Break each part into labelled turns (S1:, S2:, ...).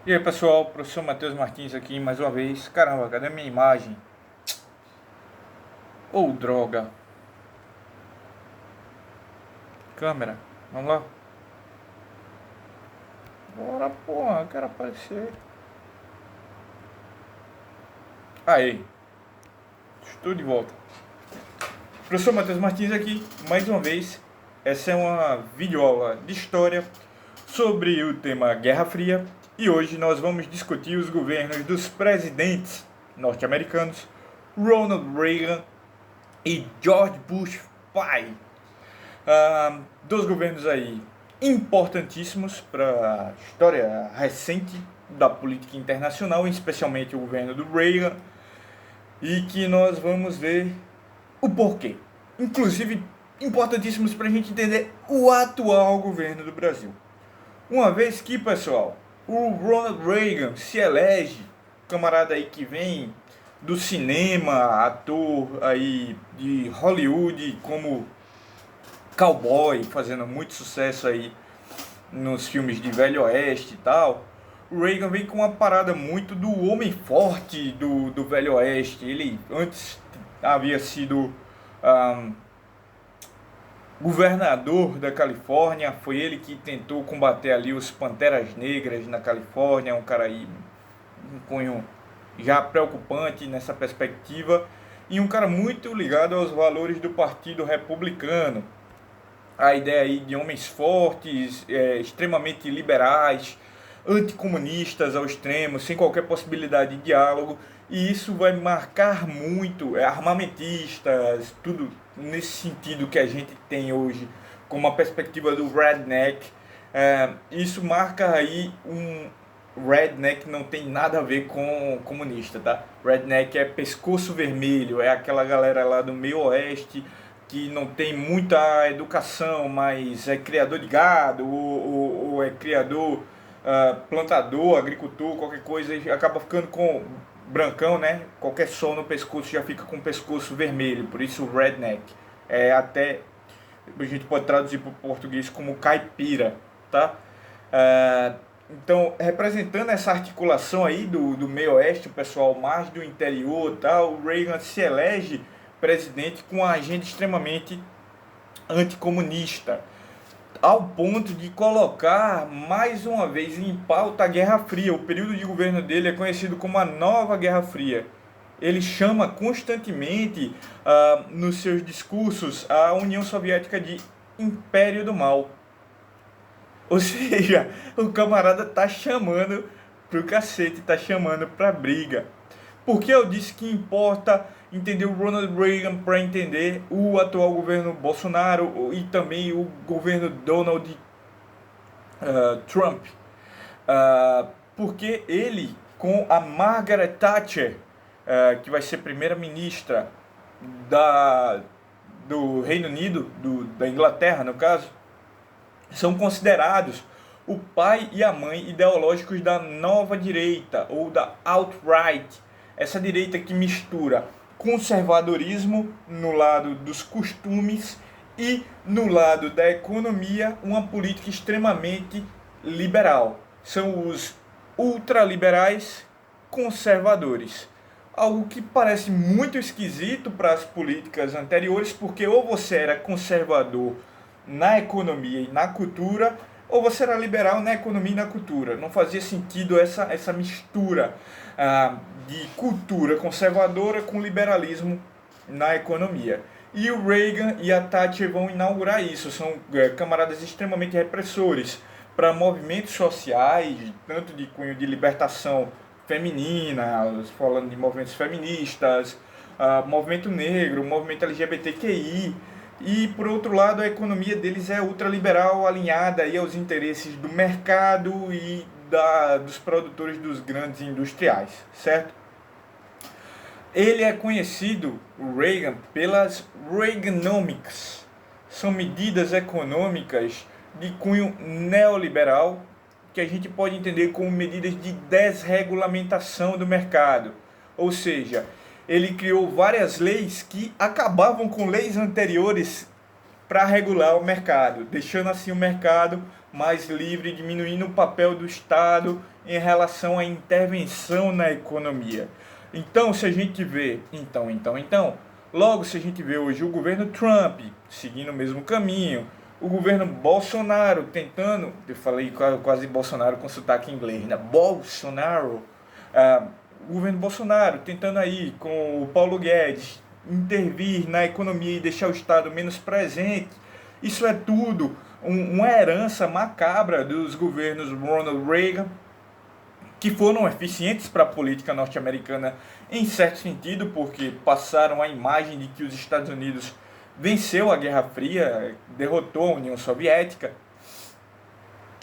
S1: E aí pessoal, professor Matheus Martins aqui mais uma vez. Caramba, cadê minha imagem? Ou droga. Câmera, vamos lá. Bora porra, eu quero aparecer. Aí, estou de volta. Professor Matheus Martins aqui mais uma vez. Essa é uma videoaula de história sobre o tema Guerra Fria. E hoje nós vamos discutir os governos dos presidentes norte-americanos Ronald Reagan e George Bush pai. Dois governos aí importantíssimos para a história recente da política internacional, especialmente o governo do Reagan, e que nós vamos ver o porquê. Inclusive, importantíssimos para a gente entender o atual governo do Brasil. Uma vez que, pessoal, o Ronald Reagan se elege, camarada aí que vem do cinema, ator aí de Hollywood como cowboy, fazendo muito sucesso aí nos filmes de Velho Oeste e tal. O Reagan vem com uma parada muito do homem forte do Velho Oeste. Ele antes havia sido governador da Califórnia, foi ele que tentou combater ali os Panteras Negras na Califórnia, um cara aí, um cunho já preocupante nessa perspectiva, e um cara muito ligado aos valores do Partido Republicano. A ideia aí de homens fortes, extremamente liberais, anticomunistas ao extremo, sem qualquer possibilidade de diálogo, e isso vai marcar muito armamentistas, tudo nesse sentido que a gente tem hoje, com uma perspectiva do redneck. Isso marca aí um redneck, não tem nada a ver com comunista, tá? Redneck é pescoço vermelho, é aquela galera lá do meio oeste que não tem muita educação, mas é criador de gado, ou é criador, plantador, agricultor, qualquer coisa, e acaba ficando com brancão, né? Qualquer sol no pescoço já fica com o pescoço vermelho, por isso redneck. Até a gente pode traduzir para o português como caipira, tá? Então, representando essa articulação aí do meio oeste, o pessoal mais do interior, tá? O Reagan se elege presidente com uma agenda extremamente anticomunista, ao ponto de colocar mais uma vez em pauta a Guerra Fria. O período de governo dele é conhecido como a Nova Guerra Fria. Ele chama constantemente nos seus discursos a União Soviética de Império do Mal. Ou seja, o camarada tá chamando pro cacete, tá chamando pra briga. Por que eu disse que importa entender o Ronald Reagan para entender o atual governo Bolsonaro e também o governo Donald Trump? Porque ele, com a Margaret Thatcher, que vai ser primeira-ministra do Reino Unido, da Inglaterra no caso, são considerados o pai e a mãe ideológicos da nova direita, ou da alt-right, essa direita que mistura conservadorismo no lado dos costumes e no lado da economia uma política extremamente liberal. São os ultraliberais conservadores. Algo que parece muito esquisito para as políticas anteriores, porque ou você era conservador na economia e na cultura, ou você era liberal na economia e na cultura. Não fazia sentido essa mistura de cultura conservadora com liberalismo na economia. E o Reagan e a Thatcher vão inaugurar isso. São camaradas extremamente repressores para movimentos sociais, tanto de cunho de libertação feminina, falando de movimentos feministas, movimento negro, movimento LGBTQI. E, por outro lado, a economia deles é ultraliberal, alinhada aí aos interesses do mercado e dos produtores dos grandes industriais, certo? Ele é conhecido, o Reagan, pelas Reaganomics. São medidas econômicas de cunho neoliberal que a gente pode entender como medidas de desregulamentação do mercado. Ou seja, ele criou várias leis que acabavam com leis anteriores para regular o mercado, deixando assim o mercado mais livre, diminuindo o papel do Estado em relação à intervenção na economia. Então, se a gente vê, logo se a gente vê hoje o governo Trump seguindo o mesmo caminho, o governo Bolsonaro tentando, eu falei quase Bolsonaro com sotaque inglês, né? Bolsonaro, o governo Bolsonaro tentando aí com o Paulo Guedes intervir na economia e deixar o Estado menos presente. Isso é tudo uma herança macabra dos governos Ronald Reagan, que foram eficientes para a política norte-americana em certo sentido, porque passaram a imagem de que os Estados Unidos venceu a Guerra Fria, derrotou a União Soviética,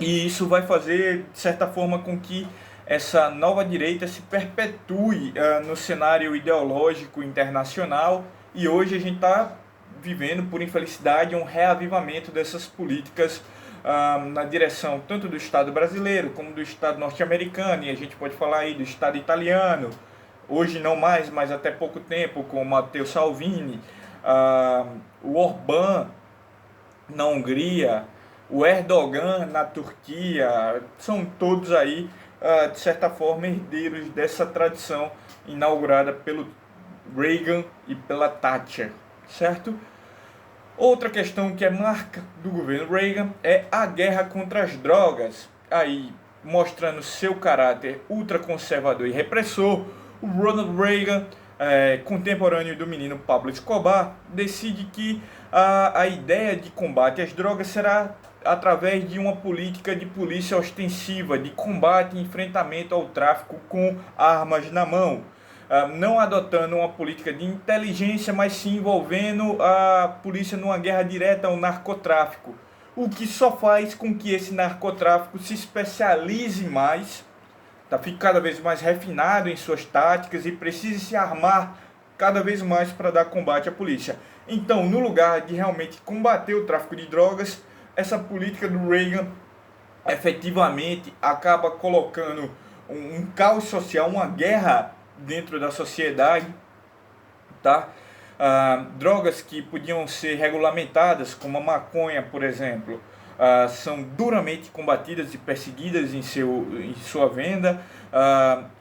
S1: e isso vai fazer, de certa forma, com que essa nova direita se perpetue no cenário ideológico internacional, e hoje a gente está vivendo, por infelicidade, um reavivamento dessas políticas na direção tanto do Estado brasileiro como do Estado norte-americano, e a gente pode falar aí do Estado italiano, hoje não mais, mas até pouco tempo, com o Matteo Salvini, o Orbán na Hungria, o Erdogan na Turquia, são todos aí, de certa forma, herdeiros dessa tradição inaugurada pelo Reagan e pela Thatcher, certo? Outra questão que é marca do governo Reagan é a guerra contra as drogas, aí mostrando seu caráter ultraconservador e repressor. O Ronald Reagan, contemporâneo do menino Pablo Escobar, decide que a ideia de combate às drogas será através de uma política de polícia ostensiva, de combate e enfrentamento ao tráfico com armas na mão. Não adotando uma política de inteligência, mas sim envolvendo a polícia numa guerra direta ao narcotráfico, o que só faz com que esse narcotráfico se especialize mais, fique cada vez mais refinado em suas táticas e precise se armar cada vez mais para dar combate à polícia. Então, no lugar de realmente combater o tráfico de drogas, essa política do Reagan efetivamente acaba colocando um caos social, uma guerra dentro da sociedade, tá? Drogas que podiam ser regulamentadas, como a maconha, por exemplo, são duramente combatidas e perseguidas em sua venda,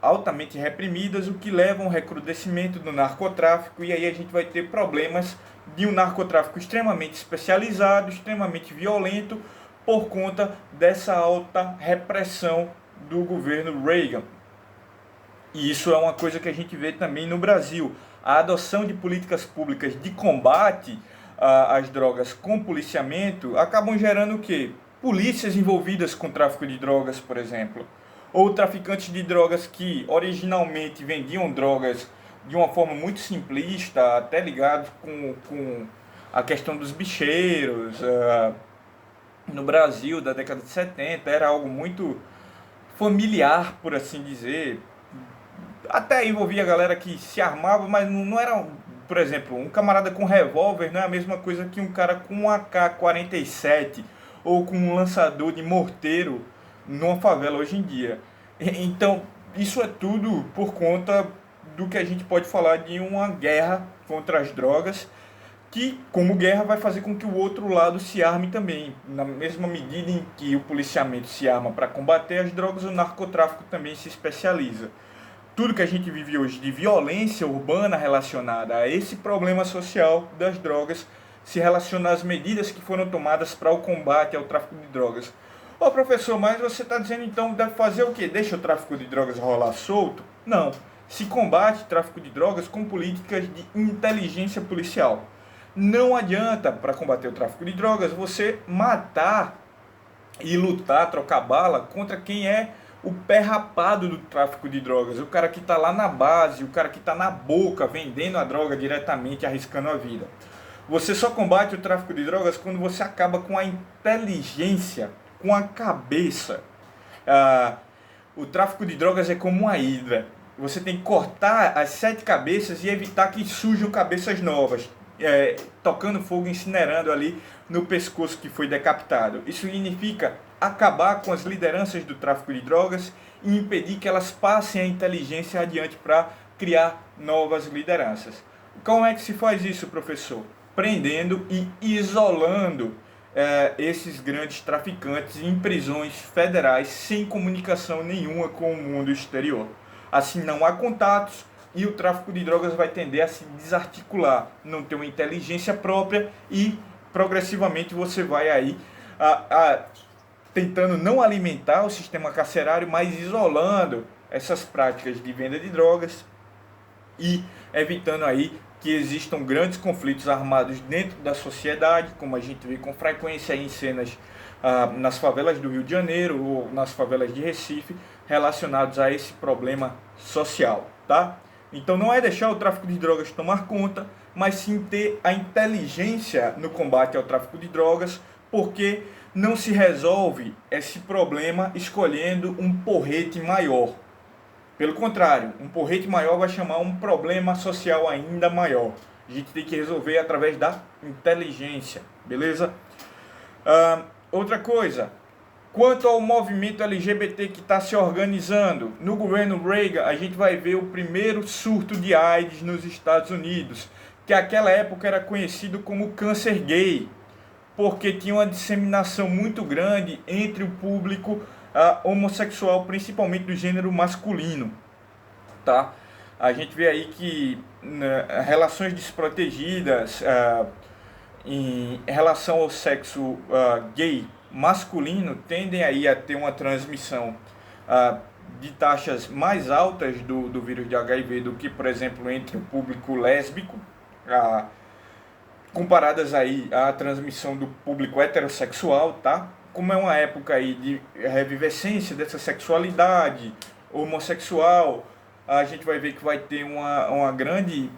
S1: altamente reprimidas, o que leva a um recrudescimento do narcotráfico, e aí a gente vai ter problemas de um narcotráfico extremamente especializado, extremamente violento, por conta dessa alta repressão do governo Reagan. E isso é uma coisa que a gente vê também no Brasil. A adoção de políticas públicas de combate às drogas com policiamento acabam gerando o quê? Polícias envolvidas com tráfico de drogas, por exemplo. Ou traficantes de drogas que originalmente vendiam drogas de uma forma muito simplista, até ligados com a questão dos bicheiros. No Brasil, da década de 70, era algo muito familiar, por assim dizer. Até envolvia a galera que se armava, mas não era, por exemplo, um camarada com revólver não é a mesma coisa que um cara com um AK-47 ou com um lançador de morteiro numa favela hoje em dia. Então, isso é tudo por conta do que a gente pode falar de uma guerra contra as drogas, que, como guerra, vai fazer com que o outro lado se arme também. Na mesma medida em que o policiamento se arma para combater as drogas, o narcotráfico também se especializa. Tudo que a gente vive hoje de violência urbana relacionada a esse problema social das drogas se relaciona às medidas que foram tomadas para o combate ao tráfico de drogas. Ô professor, mas você está dizendo então que deve fazer o quê? Deixa o tráfico de drogas rolar solto? Não. Se combate o tráfico de drogas com políticas de inteligência policial. Não adianta, para combater o tráfico de drogas, você matar e lutar, trocar bala contra quem é o pé rapado do tráfico de drogas, o cara que está lá na base, o cara que está na boca, vendendo a droga diretamente, arriscando a vida. Você só combate o tráfico de drogas quando você acaba com a inteligência, com a cabeça. O tráfico de drogas é como uma hidra. Você tem que cortar as 7 cabeças e evitar que surjam cabeças novas, tocando fogo, incinerando ali no pescoço que foi decapitado. Isso significa acabar com as lideranças do tráfico de drogas e impedir que elas passem a inteligência adiante para criar novas lideranças. Como é que se faz isso, professor? Prendendo e isolando esses grandes traficantes em prisões federais sem comunicação nenhuma com o mundo exterior. Assim, não há contatos e o tráfico de drogas vai tender a se desarticular, não ter uma inteligência própria e progressivamente você vai aí tentando não alimentar o sistema carcerário, mas isolando essas práticas de venda de drogas e evitando aí que existam grandes conflitos armados dentro da sociedade, como a gente vê com frequência em cenas nas favelas do Rio de Janeiro ou nas favelas de Recife, relacionados a esse problema social, tá? Então não é deixar o tráfico de drogas tomar conta, mas sim ter a inteligência no combate ao tráfico de drogas, porque não se resolve esse problema escolhendo um porrete maior. Pelo contrário, um porrete maior vai chamar um problema social ainda maior. A gente tem que resolver através da inteligência, beleza? Outra coisa, quanto ao movimento LGBT que está se organizando, no governo Reagan a gente vai ver o primeiro surto de AIDS nos Estados Unidos, que naquela época era conhecido como câncer gay, porque tinha uma disseminação muito grande entre o público homossexual, principalmente do gênero masculino, tá? A gente vê aí que relações desprotegidas em relação ao sexo gay masculino tendem aí a ter uma transmissão de taxas mais altas do vírus de HIV do que, por exemplo, entre o público lésbico, comparadas aí à transmissão do público heterossexual, tá? Como é uma época aí de revivescência dessa sexualidade homossexual, a gente vai ver que vai ter uma grande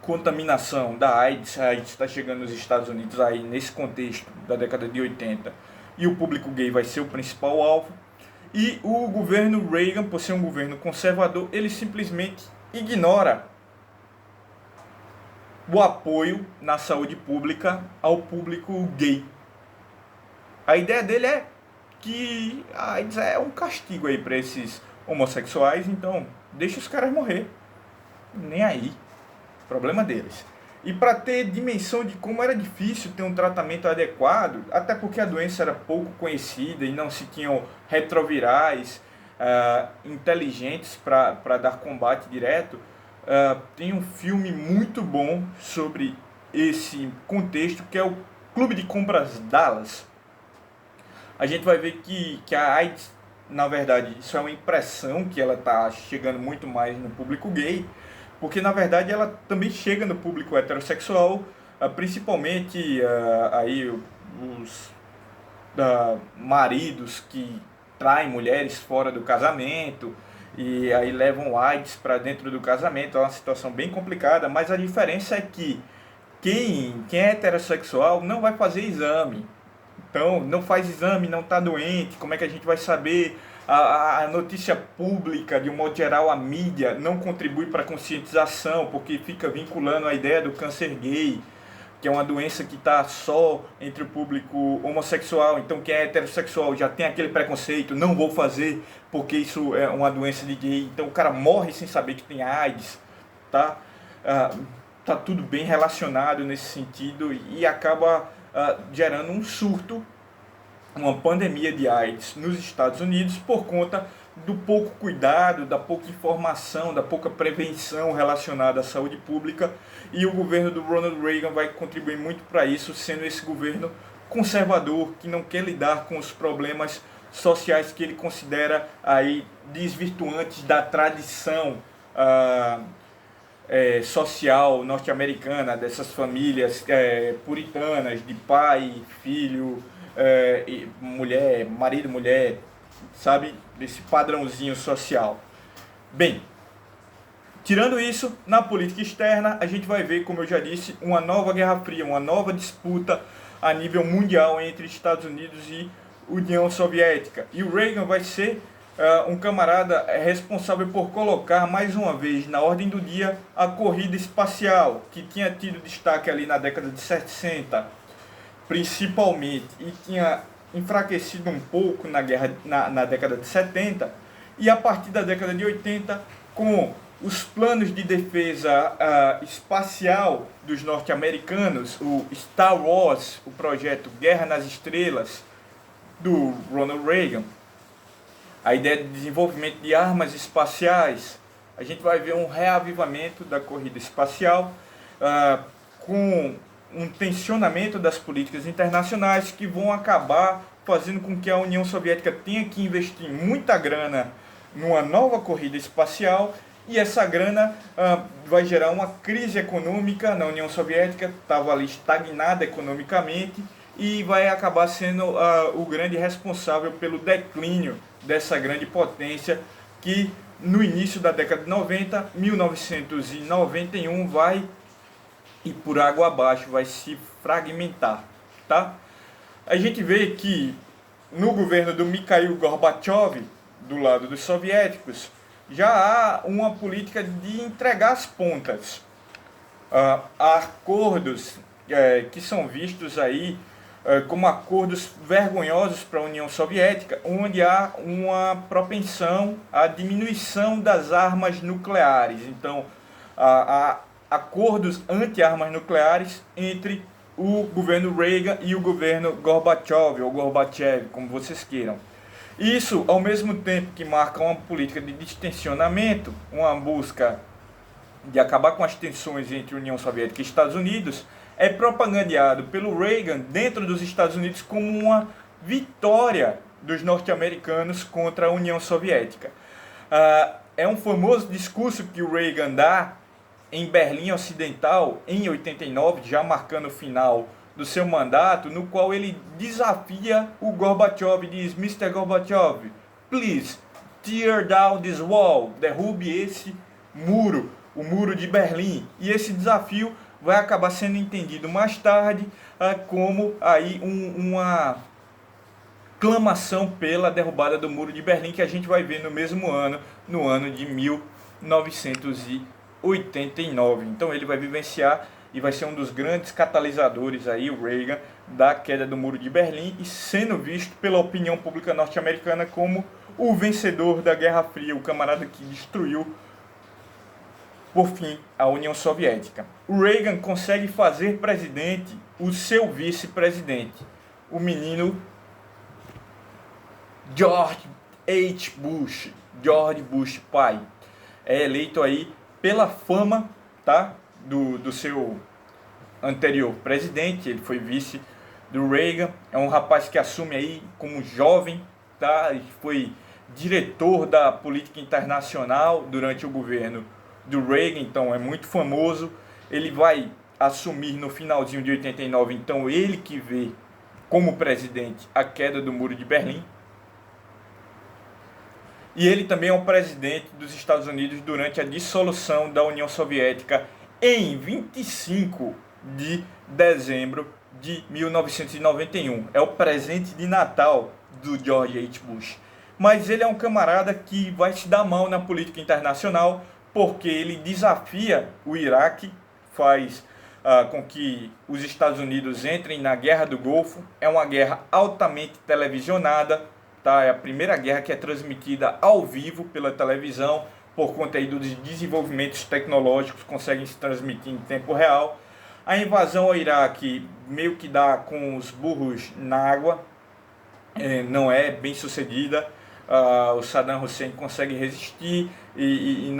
S1: contaminação da AIDS. A AIDS está chegando nos Estados Unidos aí nesse contexto da década de 80 e o público gay vai ser o principal alvo. E o governo Reagan, por ser um governo conservador, ele simplesmente ignora o apoio na saúde pública ao público gay. A ideia dele é que a AIDS é um castigo aí para esses homossexuais, então deixa os caras morrer. Nem aí. Problema deles. E para ter dimensão de como era difícil ter um tratamento adequado, até porque a doença era pouco conhecida e não se tinham retrovirais inteligentes para dar combate direto, tem um filme muito bom sobre esse contexto, que é o Clube de Compras Dallas. A gente vai ver que a AIDS, na verdade, isso é uma impressão que ela está chegando muito mais no público gay, porque na verdade ela também chega no público heterossexual, principalmente aí os maridos que traem mulheres fora do casamento e aí levam AIDS para dentro do casamento. É uma situação bem complicada, mas a diferença é que quem é heterossexual não vai fazer exame. Então, não faz exame, não está doente, como é que a gente vai saber? A notícia pública, de um modo geral, a mídia, não contribui para a conscientização, porque fica vinculando a ideia do câncer gay, que é uma doença que está só entre o público homossexual. Então, quem é heterossexual já tem aquele preconceito, não vou fazer, porque isso é uma doença de gay. Então, o cara morre sem saber que tem AIDS, tá? Tá tudo bem relacionado nesse sentido e acaba gerando um surto, uma pandemia de AIDS nos Estados Unidos por conta do pouco cuidado, da pouca informação, da pouca prevenção relacionada à saúde pública, e o governo do Ronald Reagan vai contribuir muito para isso, sendo esse governo conservador que não quer lidar com os problemas sociais que ele considera aí desvirtuantes da tradição social norte-americana, dessas famílias puritanas, de pai, filho, mulher, marido, mulher, sabe? Desse padrãozinho social. Bem, tirando isso, na política externa, a gente vai ver, como eu já disse, uma nova Guerra Fria, uma nova disputa a nível mundial entre Estados Unidos e União Soviética. E o Reagan vai ser um camarada responsável por colocar mais uma vez na ordem do dia a corrida espacial, que tinha tido destaque ali na década de 60, principalmente, e tinha enfraquecido um pouco na década de 70, e a partir da década de 80, com os planos de defesa espacial dos norte-americanos, o Star Wars, o projeto Guerra nas Estrelas, do Ronald Reagan, a ideia de desenvolvimento de armas espaciais. A gente vai ver um reavivamento da corrida espacial, com um tensionamento das políticas internacionais que vão acabar fazendo com que a União Soviética tenha que investir muita grana numa nova corrida espacial, e essa grana vai gerar uma crise econômica na União Soviética, estava ali estagnada economicamente, e vai acabar sendo o grande responsável pelo declínio dessa grande potência que no início da década de 90, 1991, vai ir por água abaixo, vai se fragmentar, tá? A gente vê que no governo do Mikhail Gorbachev, do lado dos soviéticos, já há uma política de entregar as pontas. Há acordos que são vistos aí como acordos vergonhosos para a União Soviética, onde há uma propensão à diminuição das armas nucleares. Então, há acordos anti-armas nucleares entre o governo Reagan e o governo Gorbachev, ou Gorbachev, como vocês queiram. Isso, ao mesmo tempo que marca uma política de distensionamento, uma busca de acabar com as tensões entre União Soviética e Estados Unidos, é propagandeado pelo Reagan dentro dos Estados Unidos como uma vitória dos norte-americanos contra a União Soviética. É um famoso discurso que o Reagan dá em Berlim Ocidental, em 89, já marcando o final do seu mandato, no qual ele desafia o Gorbachev e diz: Mr. Gorbachev, please, tear down this wall, derrube esse muro, o muro de Berlim. E esse desafio vai acabar sendo entendido mais tarde como aí uma clamação pela derrubada do Muro de Berlim, que a gente vai ver no mesmo ano, no ano de 1989. Então ele vai vivenciar e vai ser um dos grandes catalisadores aí, o Reagan, da queda do Muro de Berlim, e sendo visto pela opinião pública norte-americana como o vencedor da Guerra Fria, o camarada que destruiu por fim a União Soviética. O Reagan consegue fazer presidente o seu vice-presidente, o menino George H. Bush, George Bush pai. É eleito aí pela fama, tá, do seu anterior presidente. Ele foi vice do Reagan. É um rapaz que assume aí como jovem, tá? Foi diretor da política internacional durante o governo do Reagan, então é muito famoso. Ele vai assumir no finalzinho de 89, então ele que vê como presidente a queda do Muro de Berlim. E ele também é o presidente dos Estados Unidos durante a dissolução da União Soviética em 25 de dezembro de 1991. É o presente de Natal do George H. Bush. Mas ele é um camarada que vai se dar mal na política internacional, porque ele desafia o Iraque, faz com que os Estados Unidos entrem na Guerra do Golfo. É uma guerra altamente televisionada, tá? É a primeira guerra que é transmitida ao vivo pela televisão, por conta aí dos desenvolvimentos tecnológicos, conseguem se transmitir em tempo real. A invasão ao Iraque meio que dá com os burros na água, não é bem sucedida. O Saddam Hussein consegue resistir e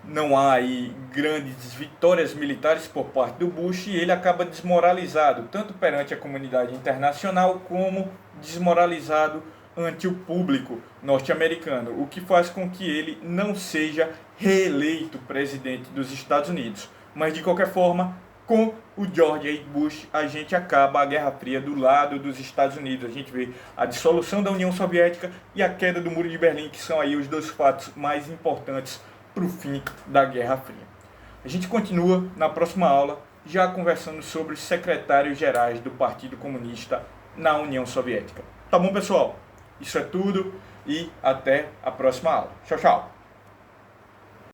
S1: não há aí grandes vitórias militares por parte do Bush, e ele acaba desmoralizado, tanto perante a comunidade internacional como desmoralizado ante o público norte-americano, o que faz com que ele não seja reeleito presidente dos Estados Unidos. Mas de qualquer forma, com o George H. Bush, a gente acaba a Guerra Fria do lado dos Estados Unidos. A gente vê a dissolução da União Soviética e a queda do Muro de Berlim, que são aí os dois fatos mais importantes para o fim da Guerra Fria. A gente continua na próxima aula, já conversando sobre os secretários gerais do Partido Comunista na União Soviética. Tá bom, pessoal? Isso é tudo e até a próxima aula. Tchau, tchau!